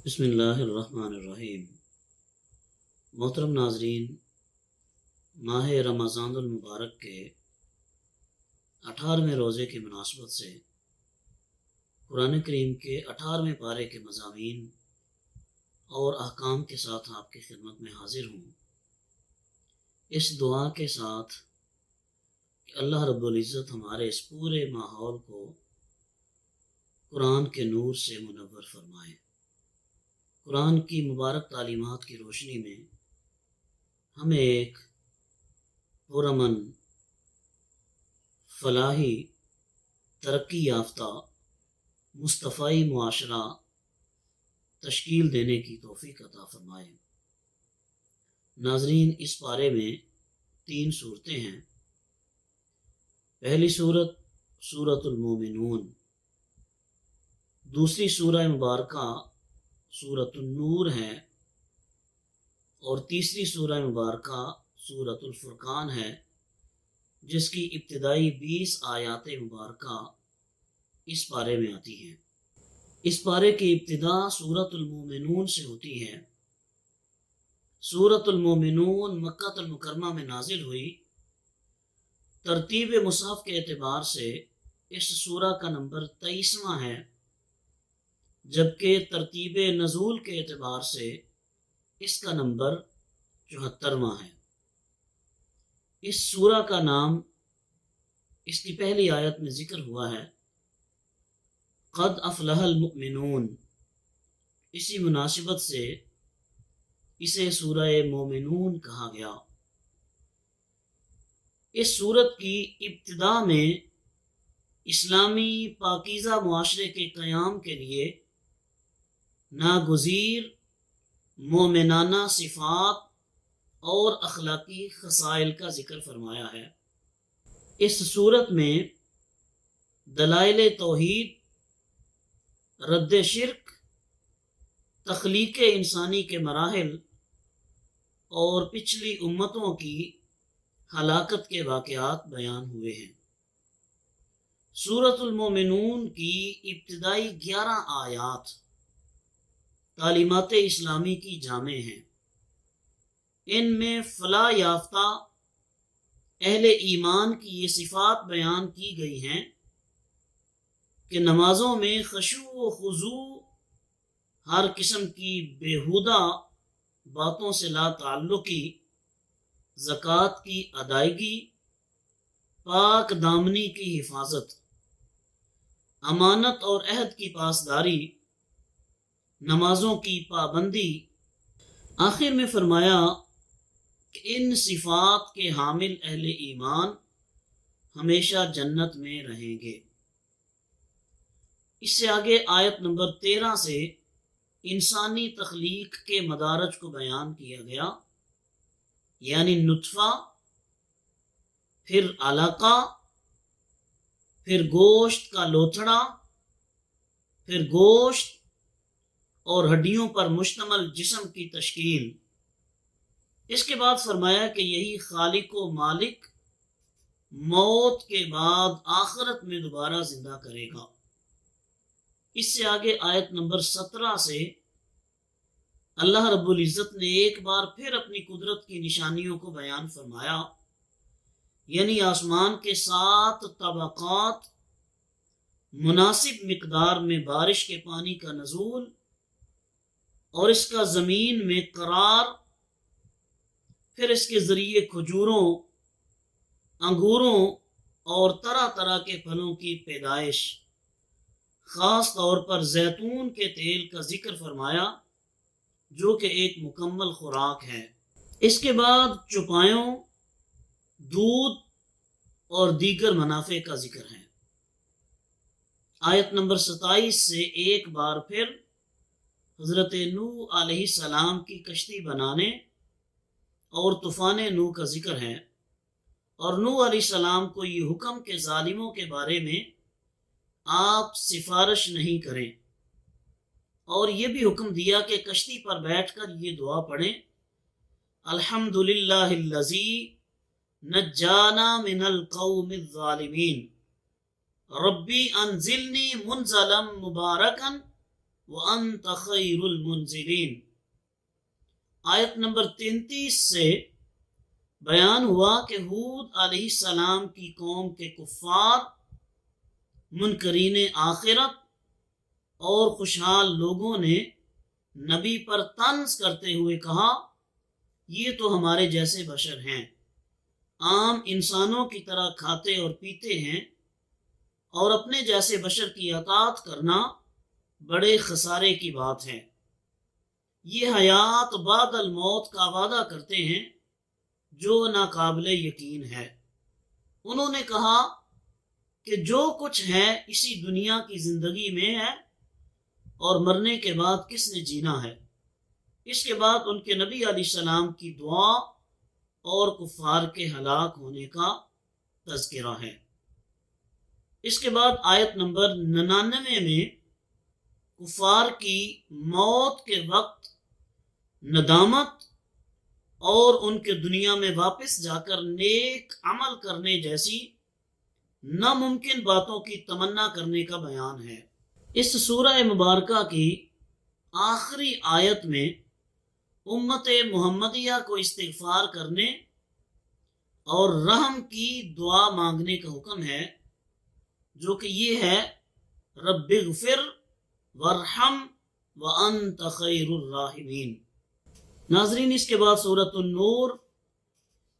بسم اللہ الرحمن الرحیم۔ محترم ناظرین، ماہ رمضان المبارک کے 18ویں روزے کی مناسبت سے قرآن کریم کے 18ویں پارے کے مضامین اور احکام کے ساتھ آپ کی خدمت میں حاضر ہوں، اس دعا کے ساتھ کہ اللہ رب العزت ہمارے اس پورے ماحول کو قرآن کے نور سے منور فرمائے۔ قرآن کی مبارک تعلیمات کی روشنی میں ہمیں ایک پرامن، فلاحی، ترقی یافتہ، مصطفی معاشرہ تشکیل دینے کی توفیق عطا فرمائے۔ ناظرین، اس پارے میں 3 صورتیں ہیں۔ پہلی صورت سورۃ المومنون، دوسری سورہ مبارکہ سورۃ النور ہے، اور تیسری سورہ مبارکہ سورۃ الفرقان ہے، جس کی ابتدائی 20 آیات مبارکہ اس پارے میں آتی ہیں۔ اس پارے کی ابتدا سورۃ المومنون سے ہوتی ہے۔ سورۃ المومنون مکہ المکرمہ میں نازل ہوئی۔ ترتیب مصحف کے اعتبار سے اس سورہ کا نمبر 23واں ہے، جبکہ ترتیب نزول کے اعتبار سے اس کا نمبر 74واں ہے۔ اس سورہ کا نام اس کی پہلی آیت میں ذکر ہوا ہے، قد افلح المؤمنون۔ اسی مناسبت سے اسے سورہ مومنون کہا گیا۔ اس سورت کی ابتدا میں اسلامی پاکیزہ معاشرے کے قیام کے لیے ناگزیر مومنانہ صفات اور اخلاقی خصائل کا ذکر فرمایا ہے۔ اس صورت میں دلائل توحید، رد شرک، تخلیق انسانی کے مراحل اور پچھلی امتوں کی ہلاکت کے واقعات بیان ہوئے ہیں۔ سورۃ المومنون کی ابتدائی 11 آیات تعلیمات اسلامی کی جامع ہیں۔ ان میں فلاح یافتہ اہل ایمان کی یہ صفات بیان کی گئی ہیں کہ نمازوں میں خشوع و خضوع، ہر قسم کی بیہودہ باتوں سے لا تعلقی، زکوٰۃ کی ادائیگی، پاک دامنی کی حفاظت، امانت اور عہد کی پاسداری، نمازوں کی پابندی۔ آخر میں فرمایا کہ ان صفات کے حامل اہل ایمان ہمیشہ جنت میں رہیں گے۔ اس سے آگے آیت نمبر 13 سے انسانی تخلیق کے مدارج کو بیان کیا گیا، یعنی نطفہ، پھر علقہ، پھر گوشت کا لوتھڑا، پھر گوشت اور ہڈیوں پر مشتمل جسم کی تشکیل۔ اس کے بعد فرمایا کہ یہی خالق و مالک موت کے بعد آخرت میں دوبارہ زندہ کرے گا۔ اس سے آگے آیت نمبر 17 سے اللہ رب العزت نے ایک بار پھر اپنی قدرت کی نشانیوں کو بیان فرمایا، یعنی آسمان کے 7 طبقات، مناسب مقدار میں بارش کے پانی کا نزول اور اس کا زمین میں قرار، پھر اس کے ذریعے کھجوروں، انگوروں اور طرح طرح کے پھلوں کی پیدائش، خاص طور پر زیتون کے تیل کا ذکر فرمایا، جو کہ ایک مکمل خوراک ہے۔ اس کے بعد چوپایوں، دودھ اور دیگر منافع کا ذکر ہے۔ آیت نمبر 27 سے ایک بار پھر حضرت نوح علیہ السلام کی کشتی بنانے اور طوفان نوح کا ذکر ہے، اور نوح علیہ السلام کو یہ حکم کہ ظالموں کے بارے میں آپ سفارش نہیں کریں، اور یہ بھی حکم دیا کہ کشتی پر بیٹھ کر یہ دعا پڑھیں، الحمدللہ الذی نجانا من القوم الظالمین، ربی انزلنی منزلا مبارکا وَأَنْتَ خَيْرُ الْمُنزِلِينَ۔ آیت نمبر 33 سے بیان ہوا کہ ہود علیہ السلام کی قوم کے کفار، منکرین آخرت اور خوشحال لوگوں نے نبی پر طنز کرتے ہوئے کہا یہ تو ہمارے جیسے بشر ہیں، عام انسانوں کی طرح کھاتے اور پیتے ہیں، اور اپنے جیسے بشر کی اطاعت کرنا بڑے خسارے کی بات ہے۔ یہ حیات بعد الموت کا وعدہ کرتے ہیں جو ناقابل یقین ہے۔ انہوں نے کہا کہ جو کچھ ہے اسی دنیا کی زندگی میں ہے، اور مرنے کے بعد کس نے جینا ہے۔ اس کے بعد ان کے نبی علیہ السلام کی دعا اور کفار کے ہلاک ہونے کا تذکرہ ہے۔ اس کے بعد آیت نمبر 99 میں کفار کی موت کے وقت ندامت اور ان کے دنیا میں واپس جا کر نیک عمل کرنے جیسی ناممکن باتوں کی تمنا کرنے کا بیان ہے۔ اس سورہ مبارکہ کی آخری آیت میں امت محمدیہ کو استغفار کرنے اور رحم کی دعا مانگنے کا حکم ہے، جو کہ یہ ہے رب اغفر وارحم وانت خیر الراحمین۔ ناظرین، اس کے بعد سورۃ النور،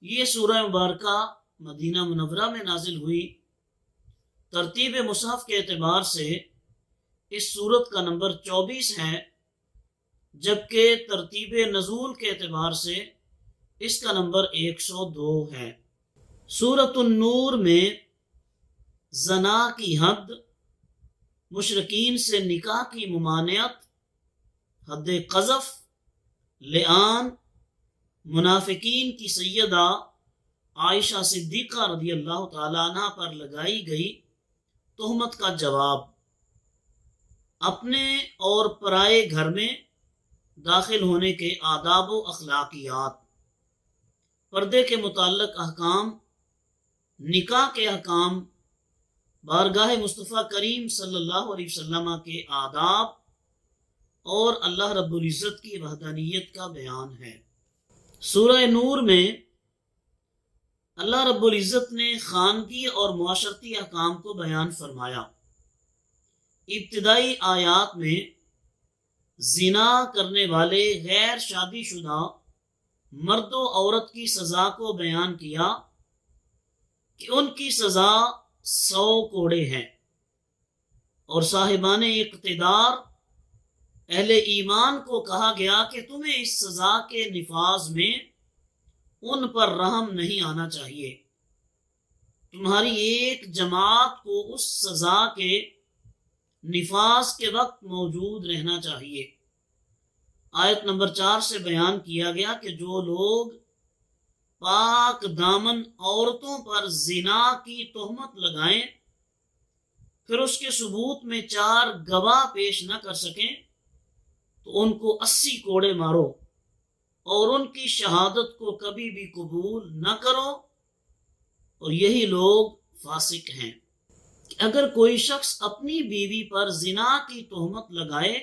یہ سورہ مبارکہ مدینہ منورہ میں نازل ہوئی۔ ترتیب مصحف کے اعتبار سے اس سورت کا نمبر 24 ہے، جبکہ ترتیب نزول کے اعتبار سے اس کا نمبر 102 ہے۔ سورۃ النور میں زنا کی حد، مشرکین سے نکاح کی ممانعت، حد قذف، لعان، منافقین کی سیدہ عائشہ صدیقہ رضی اللہ تعالی عنہ پر لگائی گئی تہمت کا جواب، اپنے اور پرائے گھر میں داخل ہونے کے آداب و اخلاقیات، پردے کے متعلق احکام، نکاح کے احکام، بارگاہ مصطفیٰ کریم صلی اللہ علیہ وسلم کے آداب اور اللہ رب العزت کی وحدانیت کا بیان ہے۔ سورہ نور میں اللہ رب العزت نے خانگی اور معاشرتی احکام کو بیان فرمایا۔ ابتدائی آیات میں زنا کرنے والے غیر شادی شدہ مرد و عورت کی سزا کو بیان کیا کہ ان کی سزا 100 کوڑے ہے، اور صاحبان اقتدار اہل ایمان کو کہا گیا کہ تمہیں اس سزا کے نفاذ میں ان پر رحم نہیں آنا چاہیے، تمہاری ایک جماعت کو اس سزا کے نفاذ کے وقت موجود رہنا چاہیے۔ آیت نمبر 4 سے بیان کیا گیا کہ جو لوگ پاک دامن عورتوں پر زنا کی تہمت لگائیں، پھر اس کے ثبوت میں 4 گواہ پیش نہ کر سکیں، تو ان کو 80 کوڑے مارو، اور ان کی شہادت کو کبھی بھی قبول نہ کرو، اور یہی لوگ فاسق ہیں۔ کہ اگر کوئی شخص اپنی بیوی پر زنا کی تہمت لگائے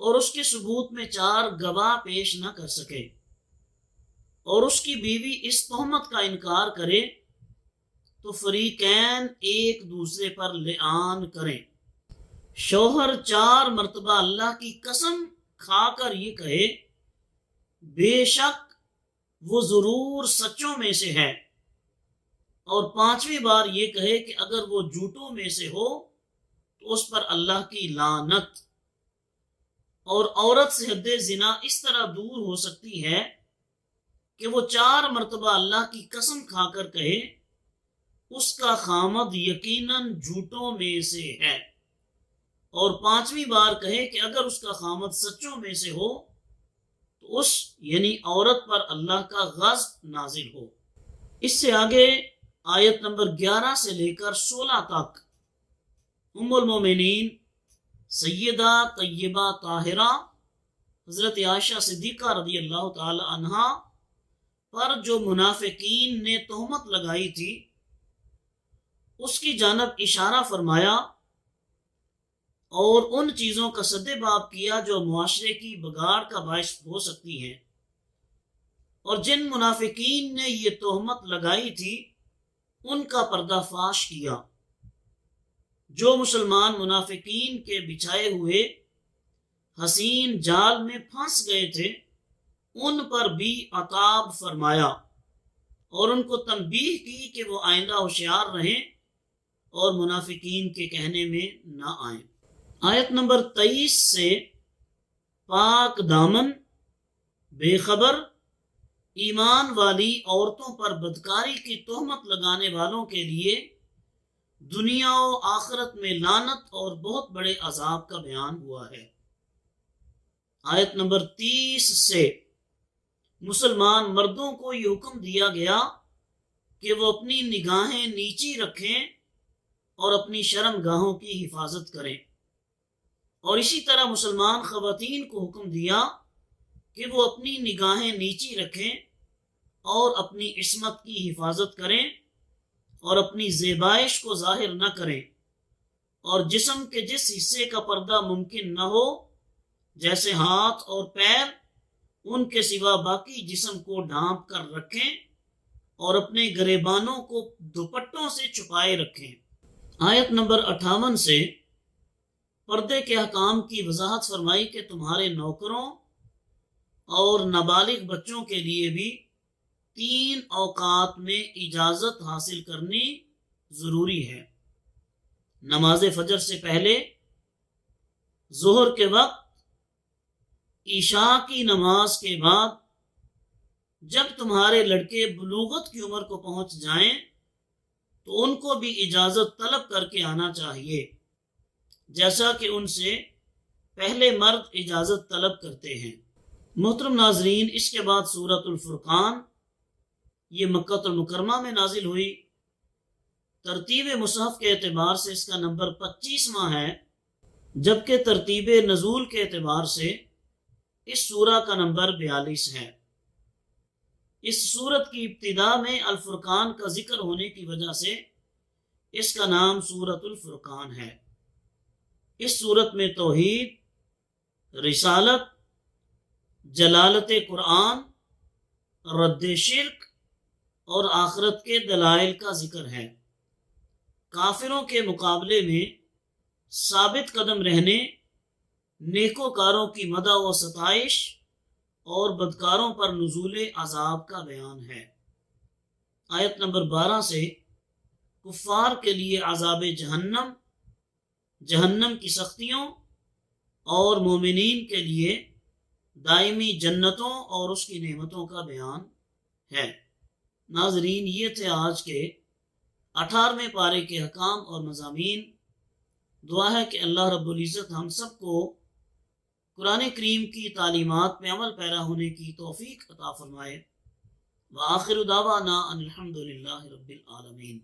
اور اس کے ثبوت میں 4 گواہ پیش نہ کر سکے، اور اس کی بیوی اس تہمت کا انکار کرے، تو فریقین ایک دوسرے پر لعان کریں۔ شوہر 4 مرتبہ اللہ کی قسم کھا کر یہ کہے بے شک وہ ضرور سچوں میں سے ہے، اور 5ویں بار یہ کہے کہ اگر وہ جھوٹوں میں سے ہو تو اس پر اللہ کی لعنت۔ اور عورت سے حد زنا اس طرح دور ہو سکتی ہے کہ وہ 4 مرتبہ اللہ کی قسم کھا کر کہے اس کا خامد یقیناً جھوٹوں میں سے ہے، اور 5ویں بار کہے کہ اگر اس کا خامد سچوں میں سے ہو تو اس یعنی عورت پر اللہ کا غضب نازل ہو۔ اس سے آگے آیت نمبر 11 سے لے کر 16 تک ام المومنین سیدہ طیبہ طاہرہ حضرت عائشہ صدیقہ رضی اللہ تعالی عنہا پر جو منافقین نے تہمت لگائی تھی اس کی جانب اشارہ فرمایا اور ان چیزوں کا سد باب کیا جو معاشرے کی بگاڑ کا باعث ہو سکتی ہیں، اور جن منافقین نے یہ تہمت لگائی تھی ان کا پردہ فاش کیا۔ جو مسلمان منافقین کے بچھائے ہوئے حسین جال میں پھنس گئے تھے ان پر بھی عتاب فرمایا اور ان کو تنبیہ کی کہ وہ آئندہ ہوشیار رہیں اور منافقین کے کہنے میں نہ آئیں۔ آیت نمبر 23 سے پاک دامن، بے خبر، ایمان والی عورتوں پر بدکاری کی تہمت لگانے والوں کے لیے دنیا و آخرت میں لعنت اور بہت بڑے عذاب کا بیان ہوا ہے۔ آیت نمبر 30 سے مسلمان مردوں کو یہ حکم دیا گیا کہ وہ اپنی نگاہیں نیچی رکھیں اور اپنی شرم گاہوں کی حفاظت کریں، اور اسی طرح مسلمان خواتین کو حکم دیا کہ وہ اپنی نگاہیں نیچی رکھیں اور اپنی عصمت کی حفاظت کریں اور اپنی زیبائش کو ظاہر نہ کریں، اور جسم کے جس حصے کا پردہ ممکن نہ ہو جیسے ہاتھ اور پیر، ان کے سوا باقی جسم کو ڈھانپ کر رکھیں اور اپنے گریبانوں کو دوپٹوں سے چھپائے رکھیں۔ آیت نمبر 58 سے پردے کے احکام کی وضاحت فرمائی کہ تمہارے نوکروں اور نابالغ بچوں کے لیے بھی 3 اوقات میں اجازت حاصل کرنی ضروری ہے۔ نماز فجر سے پہلے، ظہر کے وقت، عشاء کی نماز کے بعد، جب تمہارے لڑکے بلوغت کی عمر کو پہنچ جائیں تو ان کو بھی اجازت طلب کر کے آنا چاہیے، جیسا کہ ان سے پہلے مرد اجازت طلب کرتے ہیں۔ محترم ناظرین، اس کے بعد سورۃ الفرقان، یہ مکہ المکرمہ میں نازل ہوئی۔ ترتیب مصحف کے اعتبار سے اس کا نمبر 25واں ہے، جبکہ ترتیب نزول کے اعتبار سے اس سورہ کا نمبر 42 ہے۔ اس سورت کی ابتدا میں الفرقان کا ذکر ہونے کی وجہ سے اس کا نام سورۃ الفرقان ہے۔ اس سورت میں توحید، رسالت، جلالت قرآن، رد شرک اور آخرت کے دلائل کا ذکر ہے۔ کافروں کے مقابلے میں ثابت قدم رہنے، نیکوکاروں کی مدح و ستائش اور بدکاروں پر نزول عذاب کا بیان ہے۔ آیت نمبر 12 سے کفار کے لیے عذاب جہنم، جہنم کی سختیوں، اور مومنین کے لیے دائمی جنتوں اور اس کی نعمتوں کا بیان ہے۔ ناظرین، یہ تھے آج کے 18ویں پارے کے احکام اور مضامین۔ دعا ہے کہ اللہ رب العزت ہم سب کو قرآن کریم کی تعلیمات میں عمل پیرا ہونے کی توفیق عطا فرمائے۔ وآخر دعوانا ان الحمد للہ رب العالمین۔